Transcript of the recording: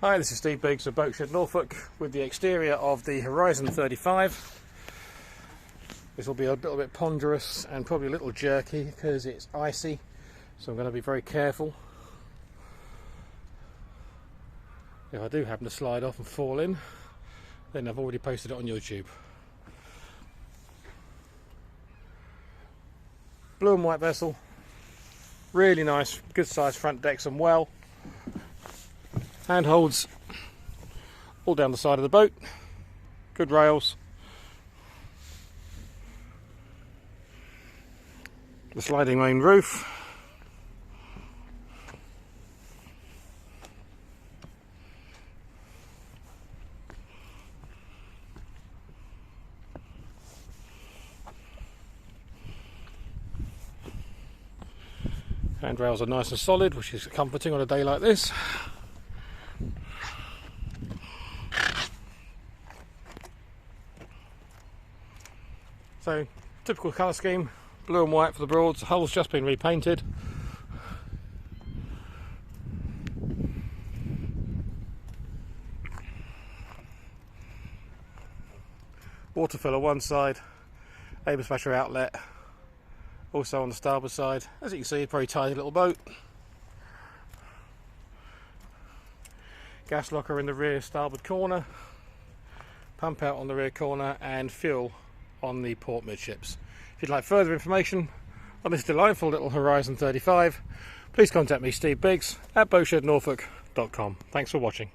Hi, this is Steve Biggs of Boatshed, Norfolk, with the exterior of the Horizon 35. This will be a little bit ponderous and probably a little jerky because it's icy, so I'm going to be very careful. If I do happen to slide off and fall in, then I've already posted it on YouTube. Blue and white vessel, really nice, good sized front decks and well. Handholds all down the side of the boat, good rails. The sliding main roof. Handrails are nice and solid, which is comforting on a day like this. So, typical colour scheme, blue and white for the broads, the hull's just been repainted. Water filler one side, Able Smasher outlet, also on the starboard side. As you can see, a very tidy little boat. Gas locker in the rear starboard corner, pump out on the rear corner, and fuel on the port midships. If you'd like further information on this delightful little Horizon 35, please contact me, Steve Biggs, at boatshednorfolk.com. Thanks for watching.